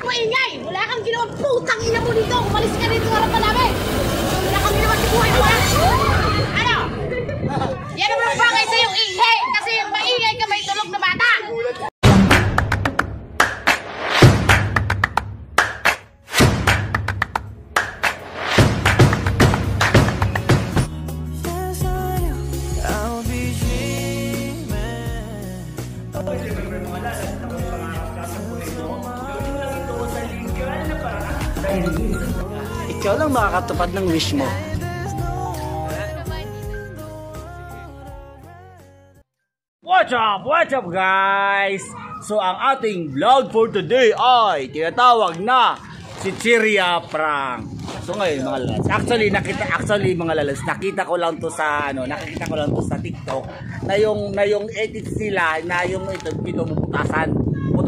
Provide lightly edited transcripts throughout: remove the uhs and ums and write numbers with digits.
Maingay! Wala kang ginawang putang ina mo dito! Umalis ka dito sa harapan namin! Wala kang ginawang sa buhay mo! Ano? Yan naman ang bagay sa'yo, ingay! Kasi maingay ka may tulog na bata! Ikaw lang makakatupad ng wish mo. What's up guys? So ang ating vlog for today ay tinatawag na Chichirya Prank. So ngayon mga lalas, actually mga lalas, nakita ko lang to sa TikTok na yung edits nila na yung ito pinuputasan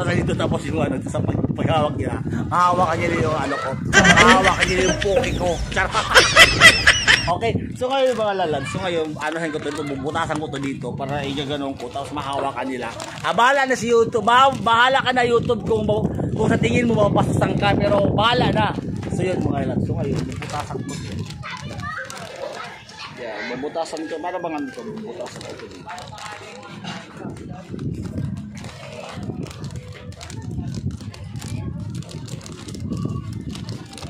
dito, tapos yung ano sa paghawak nila. Hahawakan nila yung ano ko. Hahawakan nila yung poke ko. Okay, so ngayon mga lalan, so ngayon anuhin ko ito, bubutasan ko ito dito para igaganon ko, tapos mahawakan nila. Bahala na si YouTube, bahala ka na YouTube kung sa tingin mo mapasasang ka, pero bahala na. So yun mga lalan, so ngayon bubutasan ko ito. Yeah, bubutasan ko, para bang ano ito, bubutasan ko ito dito.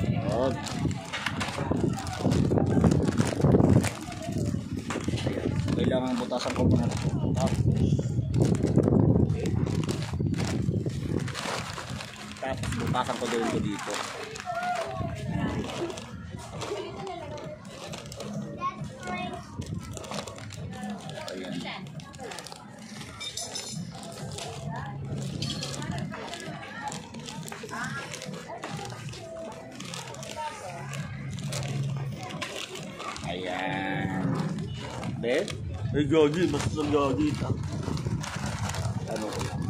Ayan. Kailangan butasan ko muna ito. Okay. Tapos butasan ko doon dito. Ayan. Ayan. Ben? Ay gagi, basta gagi. Ano ko lang.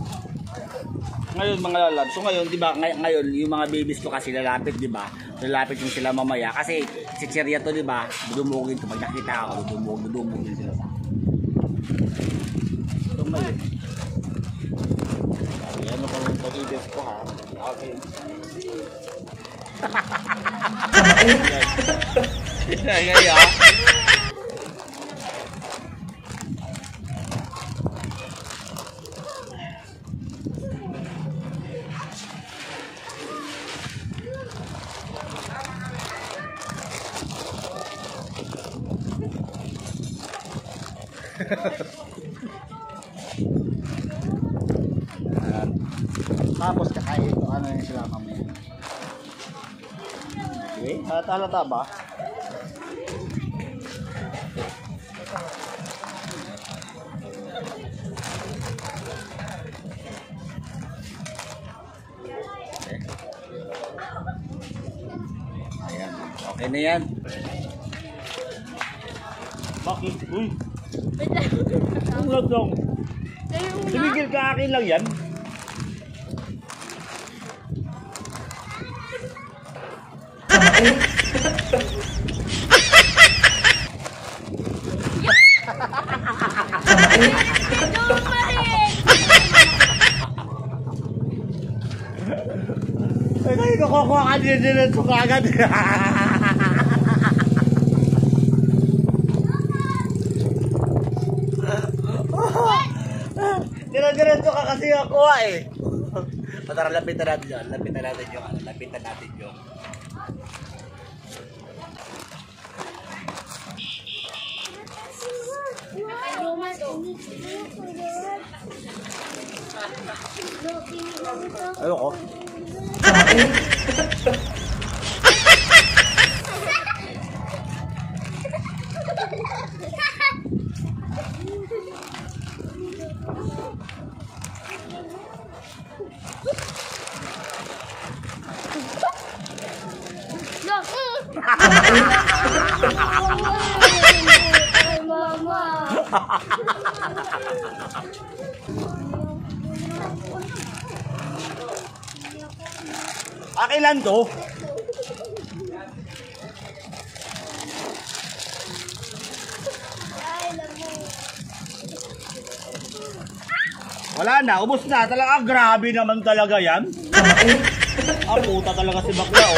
Ngayon mga lalab, so ngayon, di ba, ngayon yung mga babies ko kasi lalapit, di ba? Lalapit yung sila mamaya kasi chichirya to, di ba? Dudumugin to, pag nakita ako, dudumugin sila sa. So ngayon. Ayan ako yung pag-ibig ko ha. Okay. Ngayon. Tapos kakain ito, ano yung sila mamaya. Okay, halata ba? Okay. Ayan, okay na yan. Bakit? Uy! Ang lagdong. Tumigil ka, akin lang yan. Ay, kukuha ka din ito kagad. Diretso ka kasi nakuha eh. Tara, lapitan natin yun. Lapitan natin yun. Ayoko. Akin lang to. Wala na, ubos na. Talaga, grabe naman talaga yan. Puta talaga si bakla, oh.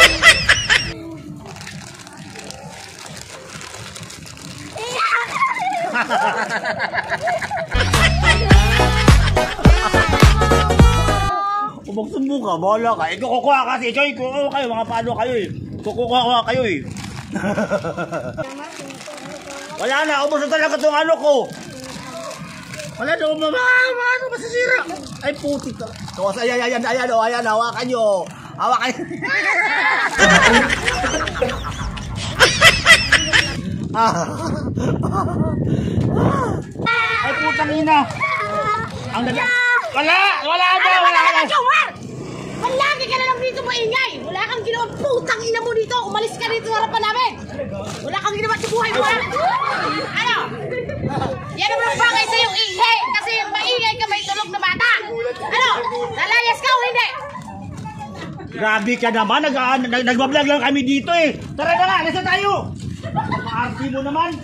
Umagsumbong ka, bahala ka. Ikaw kukuha kasi, ikaw, kayo, mga paano kayo eh. Kukuha kayo eh. Wala na, ubos na talaga itong ano ko. Wala na, ano masisira. Ay, putik ka. So, ayan, hawakan nyo. Hawakan. Ay, putang ina. Ang dada. Wala na. Palagi ka na lang dito maingay. Wala kang ginawa, putang ina mo dito. Umalis ka dito sa harapan namin. Wala kang ginawa sa buhay mo. Ano? Yan naman ang bagay sa'yo, ingay. Kasi maingay ka, may tulog na bata. Ano? Lalayas ka o hindi? Grabe ka naman. Nagbablog lang kami dito eh. Tara na, nasa tayo. Maarti mo naman.